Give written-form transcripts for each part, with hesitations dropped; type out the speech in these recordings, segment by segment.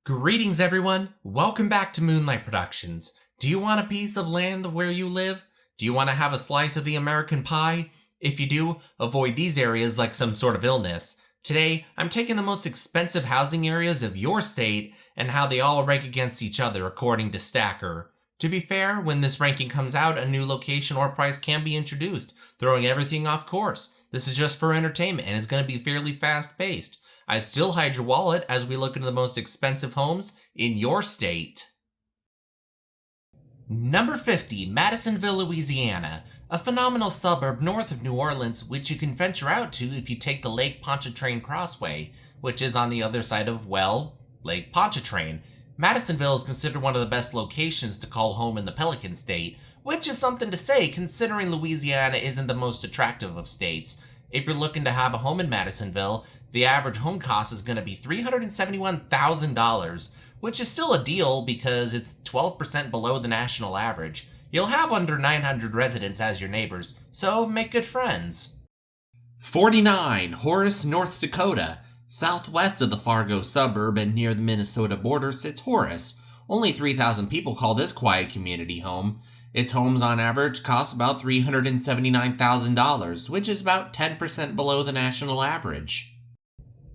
Greetings, everyone. Welcome back to Moonlight Productions. Do you want a piece of land where you live? Do you want to have a slice of the American pie? If you do, avoid these areas like some sort of illness. Today, I'm taking the most expensive housing areas of your state and how they all rank against each other according to Stacker. To be fair, when this ranking comes out, a new location or price can be introduced, throwing everything off course. This is just for entertainment and it's going to be fairly fast-paced. I'd still hide your wallet as we look into the most expensive homes in your state. Number 50, Madisonville, Louisiana. A phenomenal suburb north of New Orleans, which you can venture out to if you take the Lake Pontchartrain Crossway, which is on the other side of, Lake Pontchartrain. Madisonville is considered one of the best locations to call home in the Pelican State, which is something to say considering Louisiana isn't the most attractive of states. If you're looking to have a home in Madisonville, the average home cost is going to be $371,000, which is still a deal because it's 12% below the national average. You'll have under 900 residents as your neighbors, so make good friends. 49, Horace, North Dakota. Southwest of the Fargo suburb and near the Minnesota border sits Horace. Only 3,000 people call this quiet community home. Its homes on average cost about $379,000, which is about 10% below the national average.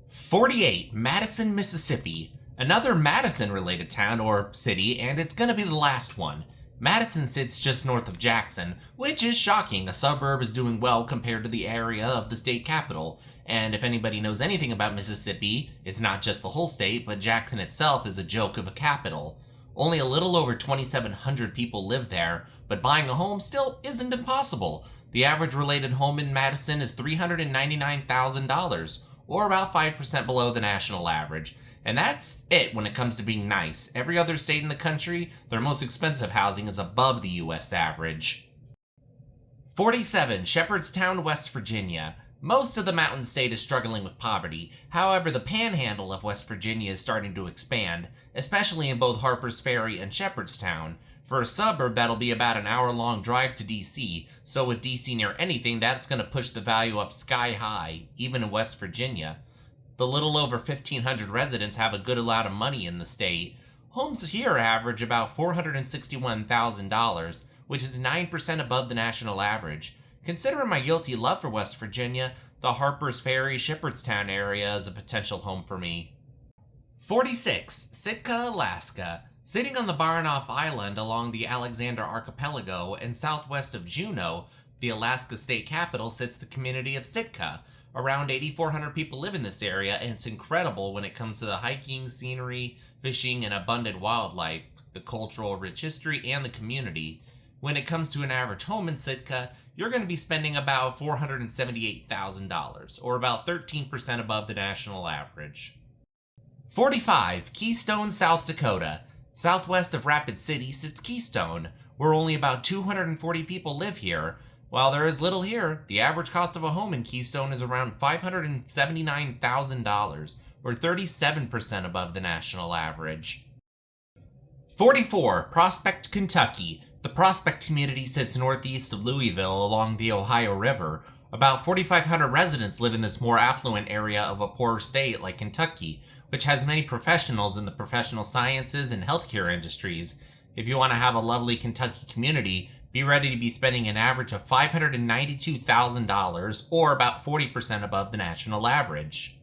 48, Madison, Mississippi. Another Madison-related town or city, and it's gonna be the last one. Madison sits just north of Jackson, which is shocking. A suburb is doing well compared to the area of the state capital. And if anybody knows anything about Mississippi, it's not just the whole state, but Jackson itself is a joke of a capital. Only a little over 2,700 people live there, but buying a home still isn't impossible. The average related home in Madison is $399,000, or about 5% below the national average. And that's it when it comes to being nice. Every other state in the country, their most expensive housing is above the US average. 47, Shepherdstown, West Virginia. Most of the mountain state is struggling with poverty. However, the panhandle of West Virginia is starting to expand, especially in both Harpers Ferry and Shepherdstown. For a suburb, that'll be about an hour-long drive to DC, so with DC near anything, that's going to push the value up sky high, even in West Virginia. The little over 1,500 residents have a good amount of money in the state. Homes here average about $461,000, which is 9% above the national average. Considering my guilty love for West Virginia, the Harpers Ferry, Shepherdstown area is a potential home for me. 46, Sitka, Alaska. Sitting on the Baranof Island along the Alexander Archipelago and southwest of Juneau, the Alaska state capital, sits the community of Sitka. Around 8,400 people live in this area, and it's incredible when it comes to the hiking, scenery, fishing, and abundant wildlife, the cultural rich history, and the community. When it comes to an average home in Sitka, you're going to be spending about $478,000, or about 13% above the national average. 45, Keystone, South Dakota. Southwest of Rapid City sits Keystone, where only about 240 people live here. While there is little here, the average cost of a home in Keystone is around $579,000, or 37% above the national average. 44, Prospect, Kentucky. The Prospect community sits northeast of Louisville along the Ohio River. About 4,500 residents live in this more affluent area of a poorer state like Kentucky, which has many professionals in the professional sciences and healthcare industries. If you want to have a lovely Kentucky community, be ready to be spending an average of $592,000, or about 40% above the national average.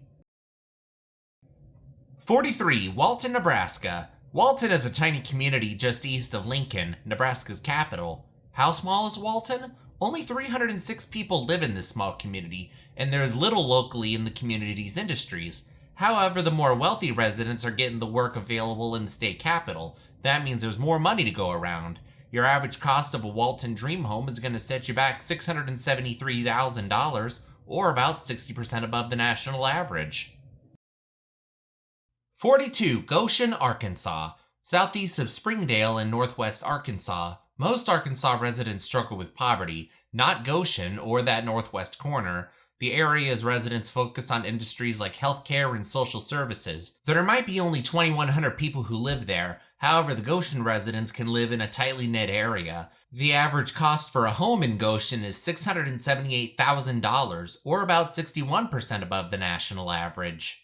43, Walton, Nebraska. Walton is a tiny community just east of Lincoln, Nebraska's capital. How small is Walton? Only 306 people live in this small community, and there is little locally in the community's industries. However, the more wealthy residents are getting the work available in the state capital. That means there's more money to go around. Your average cost of a Walton dream home is going to set you back $673,000, or about 60% above the national average. 42, Goshen, Arkansas. Southeast of Springdale in northwest Arkansas, most Arkansas residents struggle with poverty, not Goshen or that northwest corner. The area's residents focus on industries like healthcare and social services. There might be only 2,100 people who live there. However, the Goshen residents can live in a tightly knit area. The average cost for a home in Goshen is $678,000, or about 61% above the national average.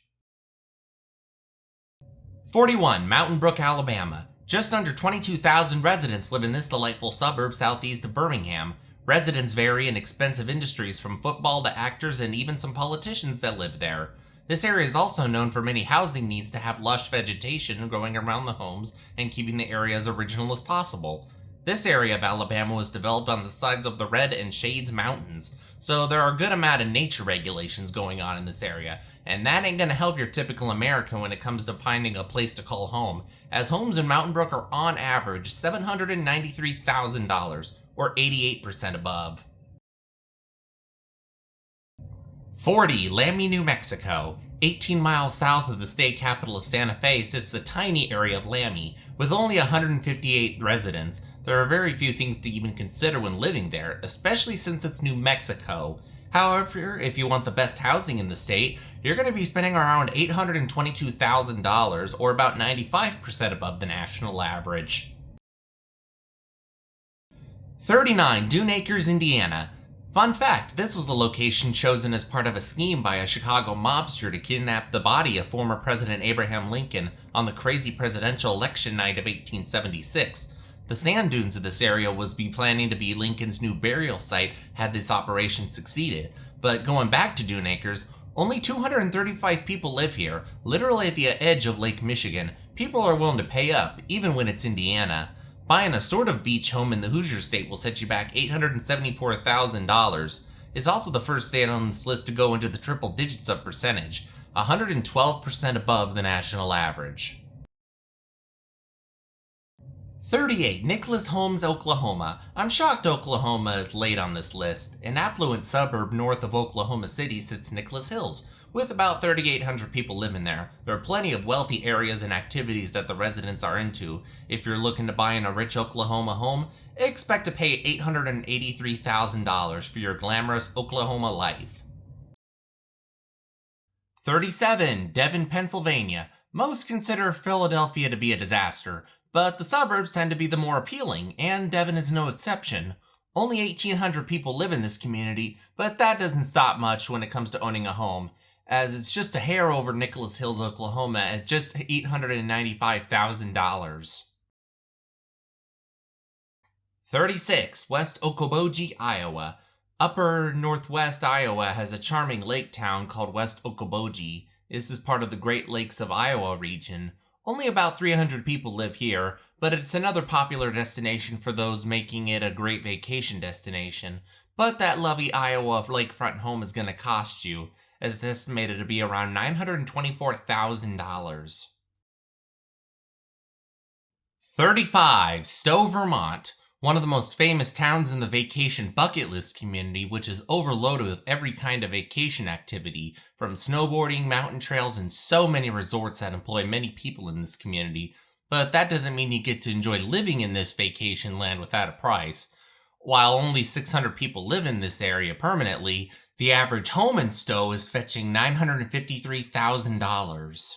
41. Mountain Brook, Alabama. Just under 22,000 residents live in this delightful suburb southeast of Birmingham. Residents vary in expensive industries from football to actors and even some politicians that live there. This area is also known for many housing needs to have lush vegetation growing around the homes and keeping the area as original as possible. This area of Alabama was developed on the sides of the Red and Shades Mountains, so there are a good amount of nature regulations going on in this area, and that ain't gonna help your typical American when it comes to finding a place to call home, as homes in Mountain Brook are on average $793,000, or 88% above. 40. Lammy, New Mexico. 18 miles south of the state capital of Santa Fe sits the tiny area of Lammy, with only 158 residents. There are very few things to even consider when living there, especially since it's New Mexico. However, if you want the best housing in the state, you're going to be spending around $822,000, or about 95% above the national average. 39. Dune Acres, Indiana. Fun fact, this was a location chosen as part of a scheme by a Chicago mobster to kidnap the body of former President Abraham Lincoln on the crazy presidential election night of 1876. The sand dunes of this area was planning to be Lincoln's new burial site had this operation succeeded. But going back to Dune Acres, only 235 people live here, literally at the edge of Lake Michigan. People are willing to pay up, even when it's Indiana. Buying a sort of beach home in the Hoosier State will set you back $874,000. It's also the first state on this list to go into the triple digits of percentage, 112% above the national average. 38. Nicholas Homes, Oklahoma. I'm shocked Oklahoma is late on this list. An affluent suburb north of Oklahoma City sits Nicholas Hills, with about 3,800 people living there. There are plenty of wealthy areas and activities that the residents are into. If you're looking to buy in a rich Oklahoma home, expect to pay $883,000 for your glamorous Oklahoma life. 37. Devon, Pennsylvania. Most consider Philadelphia to be a disaster, but the suburbs tend to be the more appealing, and Devon is no exception. Only 1,800 people live in this community, but that doesn't stop much when it comes to owning a home, as it's just a hair over Nicholas Hills, Oklahoma at just $895,000. 36. West Okoboji, Iowa. Upper northwest Iowa has a charming lake town called West Okoboji. This is part of the Great Lakes of Iowa region. Only about 300 people live here, but it's another popular destination for those making it a great vacation destination. But that lovely Iowa lakefront home is going to cost you, as it's estimated to be around $924,000. 35. Stowe, Vermont. One of the most famous towns in the vacation bucket list community, which is overloaded with every kind of vacation activity, from snowboarding, mountain trails, and so many resorts that employ many people in this community. But that doesn't mean you get to enjoy living in this vacation land without a price. While only 600 people live in this area permanently, the average home in Stowe is fetching $953,000.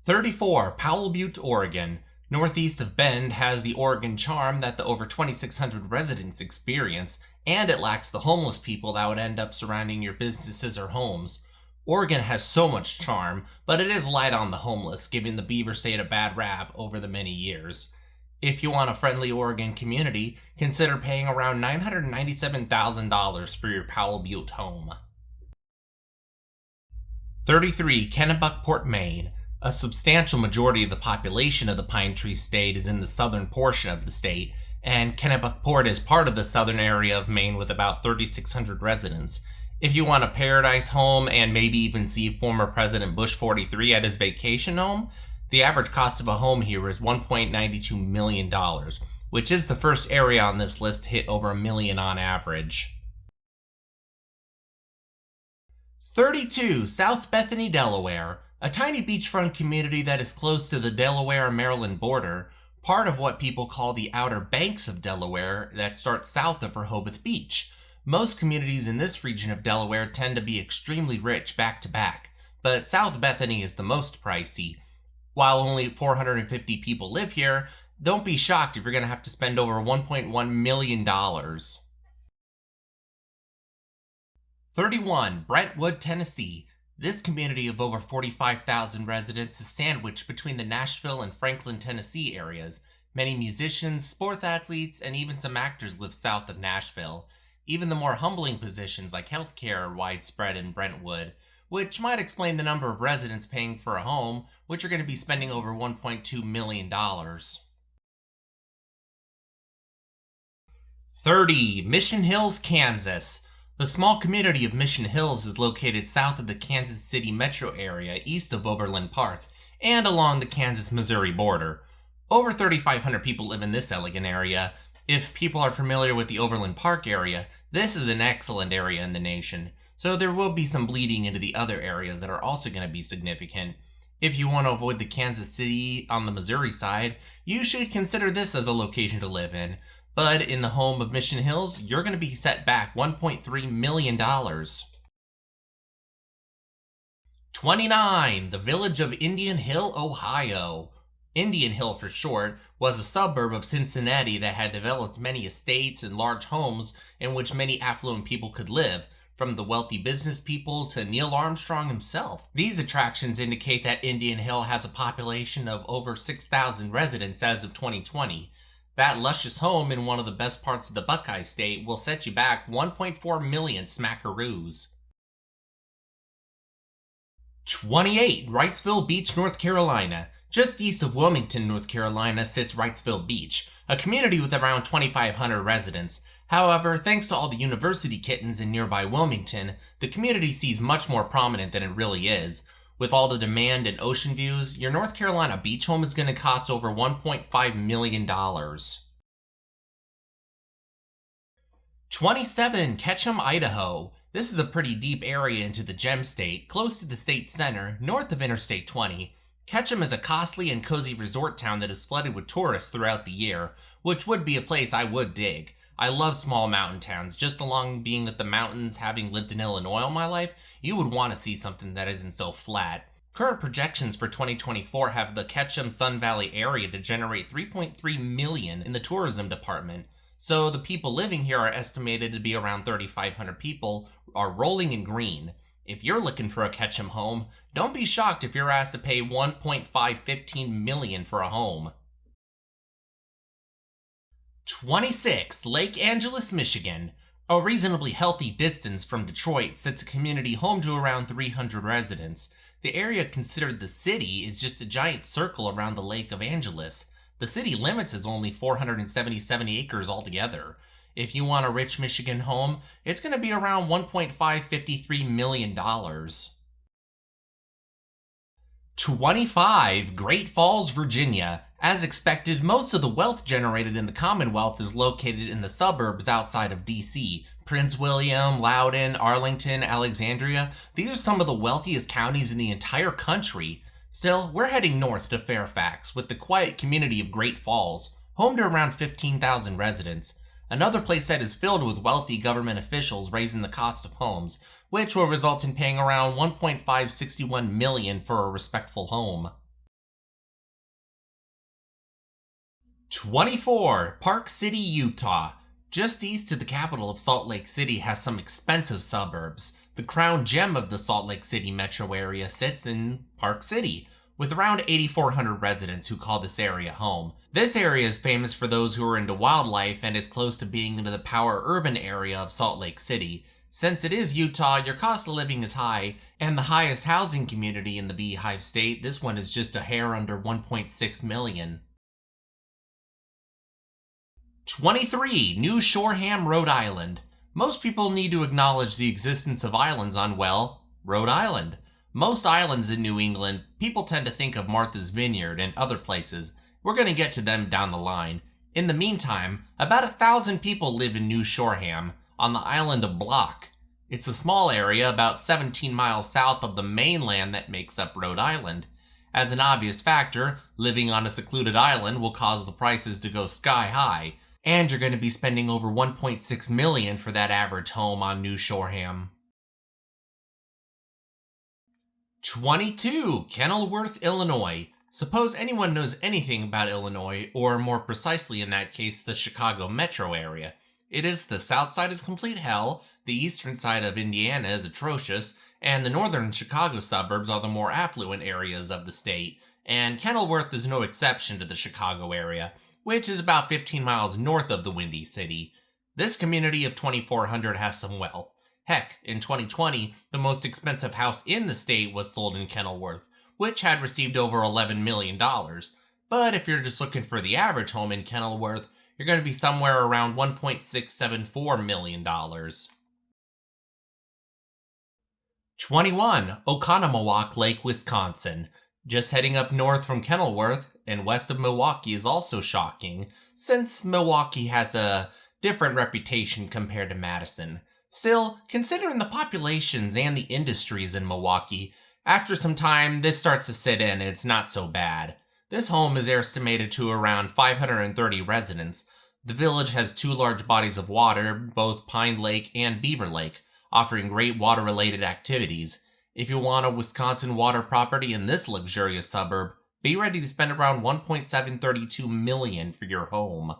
34. Powell Butte, Oregon. Northeast of Bend has the Oregon charm that the over 2,600 residents experience, and it lacks the homeless people that would end up surrounding your businesses or homes. Oregon has so much charm, but it is light on the homeless, giving the Beaver State a bad rap over the many years. If you want a friendly Oregon community, consider paying around $997,000 for your Powell Butte home. 33. Kennebunkport, Maine. A substantial majority of the population of the Pine Tree State is in the southern portion of the state, and Kennebunkport is part of the southern area of Maine with about 3,600 residents. If you want a paradise home and maybe even see former President Bush 43 at his vacation home, the average cost of a home here is $1.92 million, which is the first area on this list to hit over $1 million on average. 32. South Bethany, Delaware. A tiny beachfront community that is close to the Delaware-Maryland border, part of what people call the Outer Banks of Delaware that starts south of Rehoboth Beach. Most communities in this region of Delaware tend to be extremely rich back to back, but South Bethany is the most pricey. While only 450 people live here, don't be shocked if you're going to have to spend over $1.1 million. 31. Brentwood, Tennessee. This community of over 45,000 residents is sandwiched between the Nashville and Franklin, Tennessee areas. Many musicians, sports athletes, and even some actors live south of Nashville. Even the more humbling positions like healthcare are widespread in Brentwood, which might explain the number of residents paying for a home, which are going to be spending over $1.2 million. 30. Mission Hills, Kansas. The small community of Mission Hills is located south of the Kansas City metro area, east of Overland Park, and along the Kansas-Missouri border. Over 3,500 people live in this elegant area. If people are familiar with the Overland Park area, this is an excellent area in the nation, so there will be some bleeding into the other areas that are also going to be significant. If you want to avoid the Kansas City on the Missouri side, you should consider this as a location to live in. But in the home of Mission Hills, you're going to be set back $1.3 million. 29. The village of Indian Hill, Ohio. Indian Hill, for short, was a suburb of Cincinnati that had developed many estates and large homes in which many affluent people could live, from the wealthy business people to Neil Armstrong himself. These attractions indicate that Indian Hill has a population of over 6,000 residents as of 2020. That luscious home in one of the best parts of the Buckeye State will set you back 1.4 million smackaroos. 28. Wrightsville Beach, North Carolina. Just east of Wilmington, North Carolina sits Wrightsville Beach, a community with around 2,500 residents. However, thanks to all the university kittens in nearby Wilmington, the community seems much more prominent than it really is. With all the demand and ocean views, your North Carolina beach home is going to cost over $1.5 million. 27. Ketchum, Idaho. This is a pretty deep area into the Gem State, close to the state center, north of Interstate 20. Ketchum is a costly and cozy resort town that is flooded with tourists throughout the year, which would be a place I would dig. I love small mountain towns. Just along being with the mountains, having lived in Illinois all my life, you would want to see something that isn't so flat. Current projections for 2024 have the Ketchum Sun Valley area to generate $3.3 million in the tourism department. So the people living here are estimated to be around 3,500 people, are rolling in green. If you're looking for a Ketchum home, don't be shocked if you're asked to pay $1.515 million for a home. 26. Lake Angeles, Michigan. A reasonably healthy distance from Detroit sits a community home to around 300 residents. The area considered the city is just a giant circle around the Lake of Angeles. The city limits is only 477 acres altogether. If you want a rich Michigan home, it's going to be around $1.553 million. 25. Great Falls, Virginia. As expected, most of the wealth generated in the Commonwealth is located in the suburbs outside of D.C. Prince William, Loudoun, Arlington, Alexandria, these are some of the wealthiest counties in the entire country. Still, we're heading north to Fairfax with the quiet community of Great Falls, home to around 15,000 residents. Another place that is filled with wealthy government officials raising the cost of homes, which will result in paying around $1.561 million for a respectful home. 24. Park City, Utah. Just east of the capital of Salt Lake City has some expensive suburbs. The crown gem of the Salt Lake City metro area sits in Park City, with around 8,400 residents who call this area home. This area is famous for those who are into wildlife and is close to being into the power urban area of Salt Lake City. Since it is Utah, your cost of living is high, and the highest housing community in the Beehive State, this one is just a hair under $1.6 million. 23. New Shoreham, Rhode Island. Most people need to acknowledge the existence of islands on, well, Rhode Island. Most islands in New England, people tend to think of Martha's Vineyard and other places. We're going to get to them down the line. In the meantime, about 1,000 people live in New Shoreham, on the island of Block. It's a small area about 17 miles south of the mainland that makes up Rhode Island. As an obvious factor, living on a secluded island will cause the prices to go sky high, and you're going to be spending over $1.6 million for that average home on New Shoreham. 22. Kenilworth, Illinois. Suppose anyone knows anything about Illinois, or more precisely in that case, the Chicago metro area. It is the south side is complete hell, the eastern side of Indiana is atrocious, and the northern Chicago suburbs are the more affluent areas of the state, and Kenilworth is no exception to the Chicago area, which is about 15 miles north of the Windy City. This community of 2,400 has some wealth. Heck, in 2020, the most expensive house in the state was sold in Kenilworth, which had received over $11 million. But if you're just looking for the average home in Kenilworth, you're going to be somewhere around $1.674 million. 21. Oconomowoc Lake, Wisconsin. Just heading up north from Kenilworth and west of Milwaukee is also shocking, since Milwaukee has a different reputation compared to Madison. Still, considering the populations and the industries in Milwaukee, after some time this starts to sit in and it's not so bad. This home is estimated to around 530 residents. The village has two large bodies of water, both Pine Lake and Beaver Lake, offering great water-related activities. If you want a Wisconsin water property in this luxurious suburb, be ready to spend around $1.732 million for your home.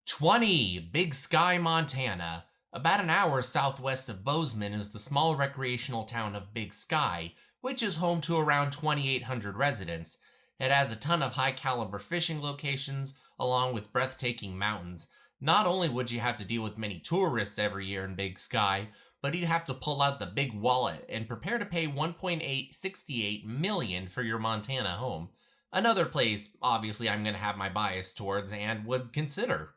20. Big Sky, Montana. About an hour southwest of Bozeman is the small recreational town of Big Sky, which is home to around 2,800 residents. It has a ton of high-caliber fishing locations, along with breathtaking mountains. Not only would you have to deal with many tourists every year in Big Sky, but you'd have to pull out the big wallet and prepare to pay $1.868 million for your Montana home. Another place, obviously, I'm going to have my bias towards and would consider.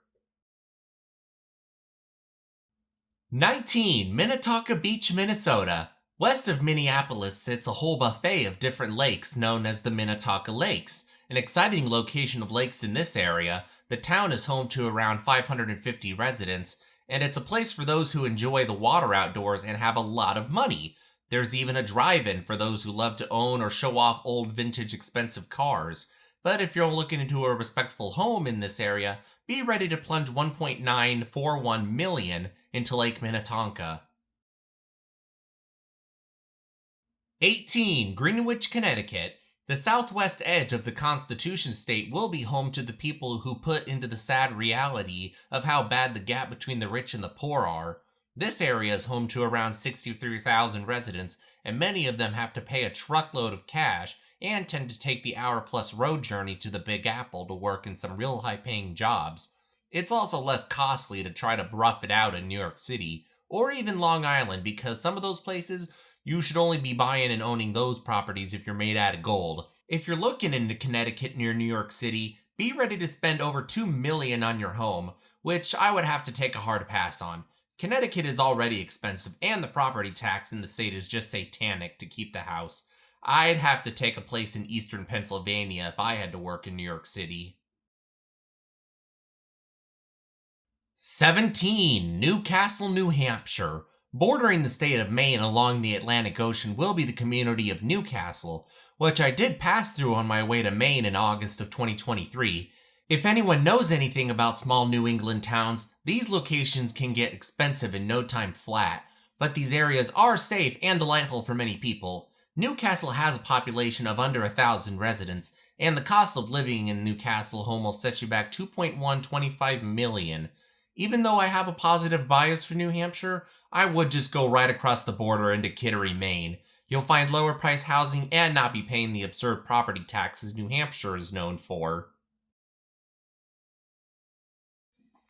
19. Minnetonka Beach, Minnesota. West of Minneapolis sits a whole buffet of different lakes known as the Minnetonka Lakes. An exciting location of lakes in this area, the town is home to around 550 residents, and it's a place for those who enjoy the water outdoors and have a lot of money. There's even a drive-in for those who love to own or show off old vintage expensive cars. But if you're looking into a respectful home in this area, be ready to plunge $1.941 million into Lake Minnetonka. 18. Greenwich, Connecticut. The southwest edge of the Constitution State will be home to the people who put into the sad reality of how bad the gap between the rich and the poor are. This area is home to around 63,000 residents, and many of them have to pay a truckload of cash and tend to take the hour-plus road journey to the Big Apple to work in some real high-paying jobs. It's also less costly to try to rough it out in New York City, or even Long Island, because some of those places, you should only be buying and owning those properties if you're made out of gold. If you're looking into Connecticut near New York City, be ready to spend over $2 million on your home, which I would have to take a hard pass on. Connecticut is already expensive, and the property tax in the state is just satanic to keep the house. I'd have to take a place in eastern Pennsylvania if I had to work in New York City. 17. Newcastle, New Hampshire. Bordering the state of Maine along the Atlantic Ocean will be the community of Newcastle, which I did pass through on my way to Maine in August of 2023. If anyone knows anything about small New England towns, these locations can get expensive in no time flat, but these areas are safe and delightful for many people. Newcastle has a population of under 1,000 residents, and the cost of living in Newcastle home will set you back $2.125 million. Even though I have a positive bias for New Hampshire, I would just go right across the border into Kittery, Maine. You'll find lower price housing and not be paying the absurd property taxes New Hampshire is known for.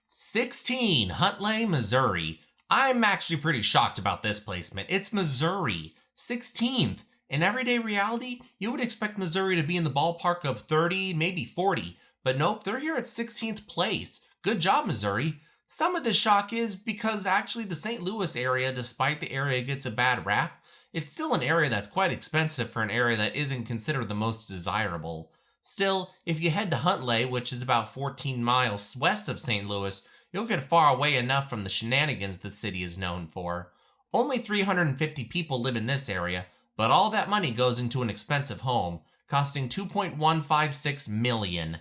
16. Huntley, Missouri. I'm actually pretty shocked about this placement. It's Missouri. 16th. In everyday reality, you would expect Missouri to be in the ballpark of 30, maybe 40. But nope, they're here at 16th place. Good job, Missouri. Some of the shock is because actually the St. Louis area, despite the area gets a bad rap, it's still an area that's quite expensive for an area that isn't considered the most desirable. Still, if you head to Huntley, which is about 14 miles west of St. Louis, you'll get far away enough from the shenanigans the city is known for. Only 350 people live in this area, but all that money goes into an expensive home, costing $2.156 million.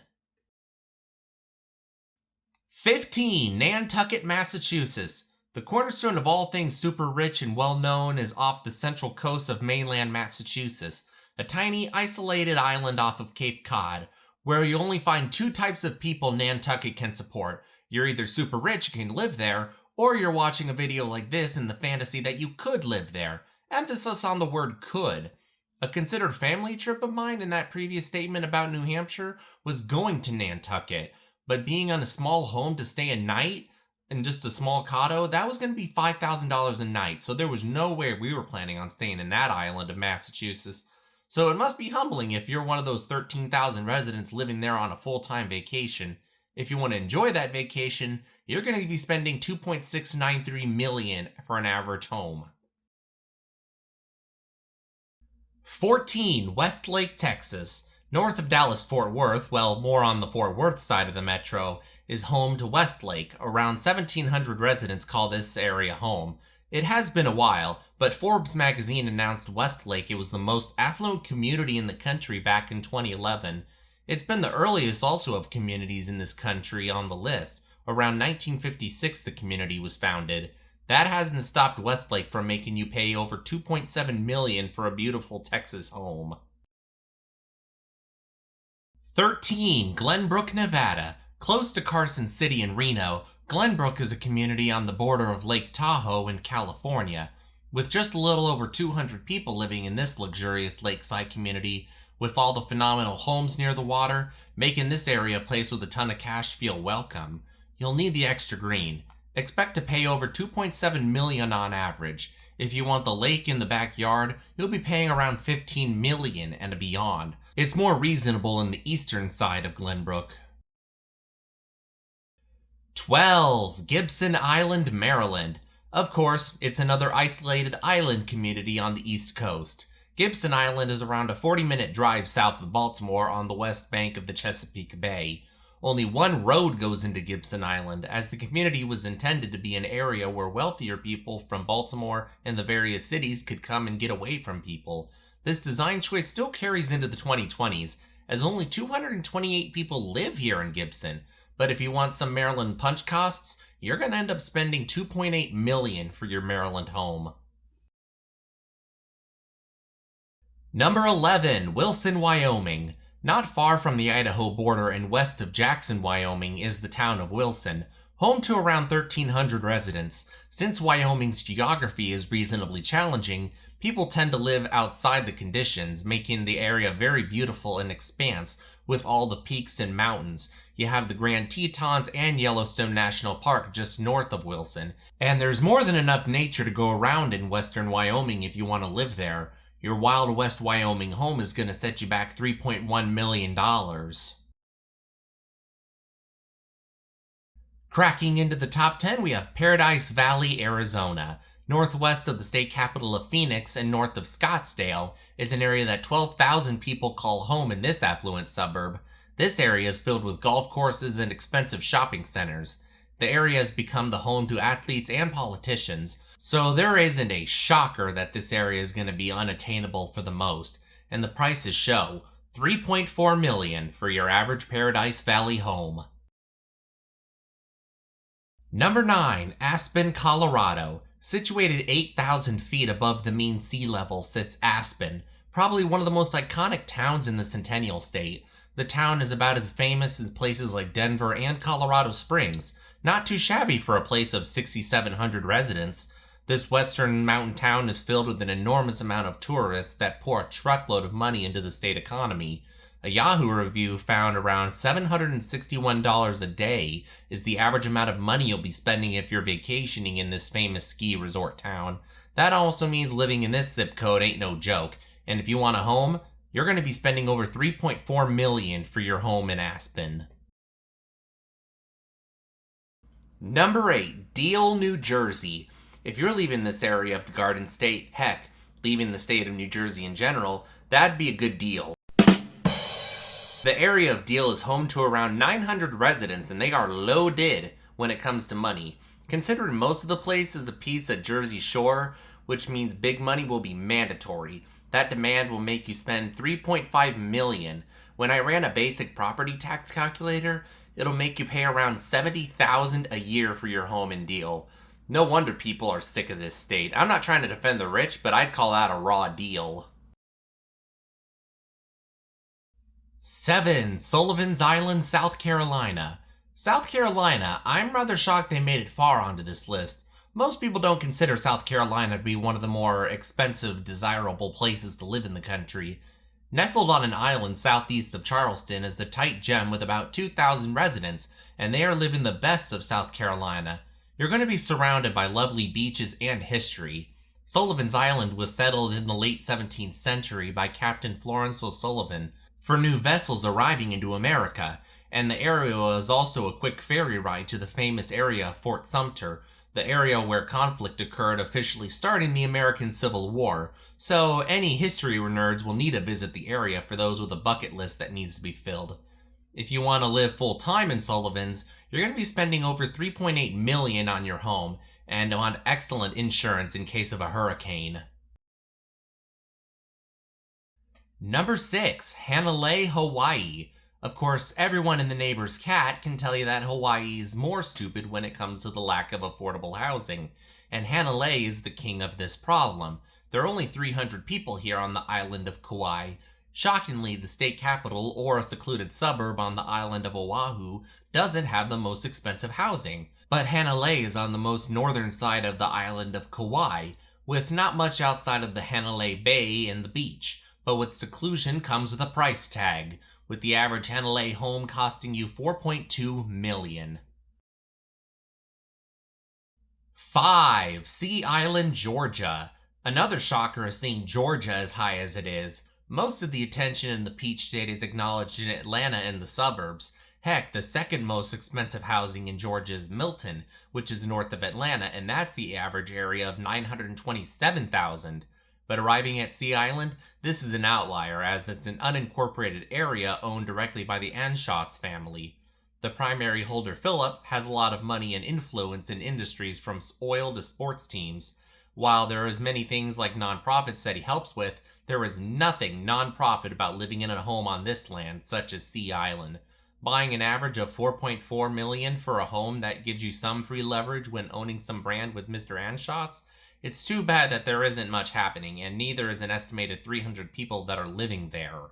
15. Nantucket, Massachusetts. The cornerstone of all things super rich and well known is off the central coast of mainland Massachusetts, a tiny isolated island off of Cape Cod, where you only find two types of people Nantucket can support. You're either super rich and can live there, or you're watching a video like this in the fantasy that you could live there. Emphasis on the word could. A considered family trip of mine in that previous statement about New Hampshire was going to Nantucket, but being on a small home to stay a night and just a small condo, that was going to be $5,000 a night, so there was no way we were planning on staying in that island of Massachusetts. So it must be humbling if you're one of those 13,000 residents living there on a full-time vacation. If you want to enjoy that vacation, you're going to be spending $2.693 million for an average home. 14. Westlake, Texas. North of Dallas-Fort Worth, well, more on the Fort Worth side of the metro, is home to Westlake. Around 1,700 residents call this area home. It has been a while, but Forbes magazine announced Westlake it was the most affluent community in the country back in 2011. It's been the earliest also of communities in this country on the list. Around 1956 the community was founded. That hasn't stopped Westlake from making you pay over $2.7 million for a beautiful Texas home. 13. Glenbrook, Nevada. Close to Carson City and Reno, Glenbrook is a community on the border of Lake Tahoe in California. With just a little over 200 people living in this luxurious lakeside community, with all the phenomenal homes near the water, making this area a place with a ton of cash feel welcome. You'll need the extra green. Expect to pay over $2.7 million on average. If you want the lake in the backyard, you'll be paying around $15 million and beyond. It's more reasonable in the eastern side of Glenbrook. 12. Gibson Island, Maryland. Of course, it's another isolated island community on the East Coast. Gibson Island is around a 40-minute drive south of Baltimore on the west bank of the Chesapeake Bay. Only one road goes into Gibson Island, as the community was intended to be an area where wealthier people from Baltimore and the various cities could come and get away from people. This design choice still carries into the 2020s, as only 228 people live here in Gibson. But if you want some Maryland punch costs, you're going to end up spending $2.8 million for your Maryland home. Number 11. Wilson, Wyoming. Not far from the Idaho border and west of Jackson, Wyoming is the town of Wilson, home to around 1,300 residents. Since Wyoming's geography is reasonably challenging, people tend to live outside the conditions, making the area very beautiful in expanse with all the peaks and mountains. You have the Grand Tetons and Yellowstone National Park just north of Wilson, and there's more than enough nature to go around in western Wyoming if you want to live there. Your Wild West Wyoming home is going to set you back $3.1 million. Cracking into the top 10, we have Paradise Valley, Arizona. Northwest of the state capital of Phoenix and north of Scottsdale is an area that 12,000 people call home in this affluent suburb. This area is filled with golf courses and expensive shopping centers. The area has become the home to athletes and politicians, so there isn't a shocker that this area is going to be unattainable for the most, and the prices show $3.4 million for your average Paradise Valley home. Number 9. Aspen, Colorado. Situated 8,000 feet above the mean sea level sits Aspen, probably one of the most iconic towns in the Centennial State. The town is about as famous as places like Denver and Colorado Springs. Not too shabby for a place of 6,700 residents. This western mountain town is filled with an enormous amount of tourists that pour a truckload of money into the state economy. A Yahoo review found around $761 a day is the average amount of money you'll be spending if you're vacationing in this famous ski resort town. That also means living in this zip code ain't no joke, and if you want a home, you're going to be spending over $3.4 million for your home in Aspen. Number 8. Deal, New Jersey. If you're leaving this area of the Garden State, heck, leaving the state of New Jersey in general, that'd be a good deal. The area of Deal is home to around 900 residents, and they are loaded when it comes to money. Considering most of the place is a piece of Jersey Shore, which means big money will be mandatory. That demand will make you spend $3.5 million. When I ran a basic property tax calculator, it'll make you pay around $70,000 a year for your home in Deal. No wonder people are sick of this state. I'm not trying to defend the rich, but I'd call that a raw deal. 7. Sullivan's Island, South Carolina. South Carolina, I'm rather shocked they made it far onto this list. Most people don't consider South Carolina to be one of the more expensive, desirable places to live in the country. Nestled on an island southeast of Charleston is the tight gem with about 2,000 residents, and they are living the best of South Carolina. You're going to be surrounded by lovely beaches and history. Sullivan's Island was settled in the late 17th century by Captain Florence O'Sullivan for new vessels arriving into America, and the area was also a quick ferry ride to the famous area of Fort Sumter, the area where conflict occurred, officially starting the American Civil War, so any history nerds will need to visit the area for those with a bucket list that needs to be filled. If you want to live full-time in Sullivan's, you're going to be spending over $3.8 million on your home, and on excellent insurance in case of a hurricane. Number 6, Hanalei, Hawaii. Of course, everyone in The Neighbor's Cat can tell you that Hawaii is more stupid when it comes to the lack of affordable housing, and Hanalei is the king of this problem. There are only 300 people here on the island of Kauai. Shockingly, the state capital, or a secluded suburb on the island of Oahu, doesn't have the most expensive housing. But Hanalei is on the most northern side of the island of Kauai, with not much outside of the Hanalei Bay and the beach. But with seclusion comes with a price tag, with the average Hanalei home costing you $4.2 million. 5. Sea Island, Georgia. Another shocker is seeing Georgia as high as it is. Most of the attention in the Peach State is acknowledged in Atlanta and the suburbs. Heck, the second most expensive housing in Georgia is Milton, which is north of Atlanta, and that's the average area of $927,000. But arriving at Sea Island, this is an outlier, as it's an unincorporated area owned directly by the Anschutz family. The primary holder, Philip, has a lot of money and influence in industries from oil to sports teams. While there is many things like nonprofits that he helps with, there is nothing nonprofit about living in a home on this land, such as Sea Island. Buying an average of $4.4 million for a home that gives you some free leverage when owning some brand with Mr. Anschutz? It's too bad that there isn't much happening, and neither is an estimated 300 people that are living there.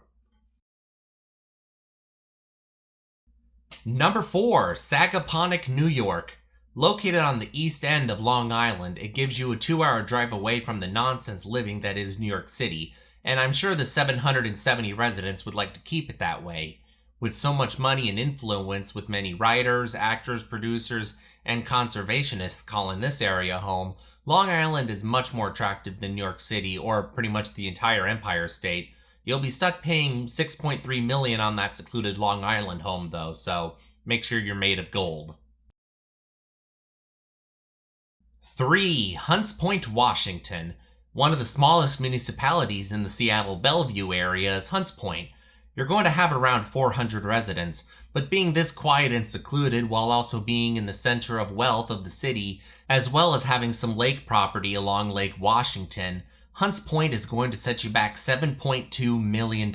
Number 4, Sagaponack, New York. Located on the east end of Long Island, it gives you a 2-hour drive away from the nonsense living that is New York City, and I'm sure the 770 residents would like to keep it that way. With so much money and influence, with many writers, actors, producers, and conservationists calling this area home, Long Island is much more attractive than New York City, or pretty much the entire Empire State. You'll be stuck paying $6.3 million on that secluded Long Island home though, so make sure you're made of gold. 3. Hunts Point, Washington. One of the smallest municipalities in the Seattle-Bellevue area is Hunts Point. You're going to have around 400 residents, but being this quiet and secluded while also being in the center of wealth of the city, as well as having some lake property along Lake Washington, Hunts Point is going to set you back $7.2 million.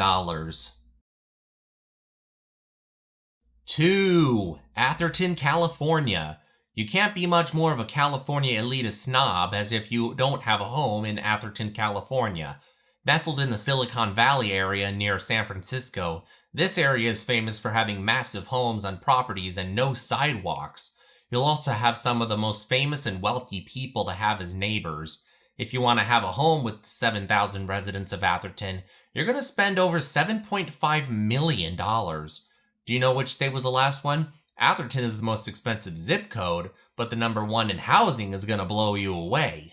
2. Atherton, California. You can't be much more of a California elitist snob as if you don't have a home in Atherton, California. Nestled in the Silicon Valley area near San Francisco, this area is famous for having massive homes on properties and no sidewalks. You'll also have some of the most famous and wealthy people to have as neighbors. If you want to have a home with 7,000 residents of Atherton, you're going to spend over $7.5 million. Do you know which state was the last one? Atherton is the most expensive zip code, but the number 1 in housing is going to blow you away.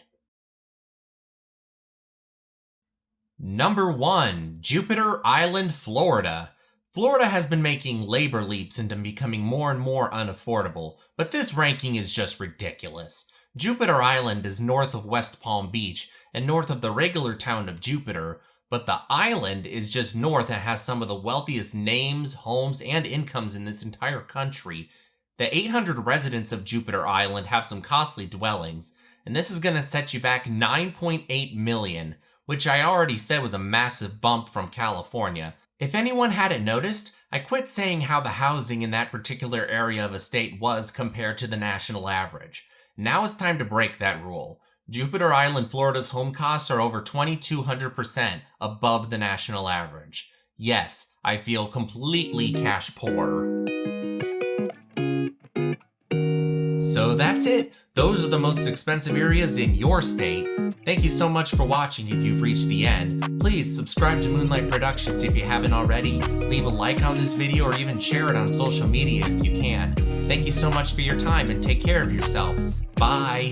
Number 1, Jupiter Island, Florida. Florida has been making labor leaps into becoming more and more unaffordable, but this ranking is just ridiculous. Jupiter Island is north of West Palm Beach and north of the regular town of Jupiter, but the island is just north and has some of the wealthiest names, homes, and incomes in this entire country. The 800 residents of Jupiter Island have some costly dwellings, and this is going to set you back $9.8 million, which I already said was a massive bump from California. If anyone hadn't noticed, I quit saying how the housing in that particular area of a state was compared to the national average. Now it's time to break that rule. Jupiter Island, Florida's home costs are over 2,200% above the national average. Yes, I feel completely cash poor. So that's it. Those are the most expensive areas in your state. Thank you so much for watching if you've reached the end. Please subscribe to Moonlight Productions if you haven't already. Leave a like on this video or even share it on social media if you can. Thank you so much for your time and take care of yourself. Bye!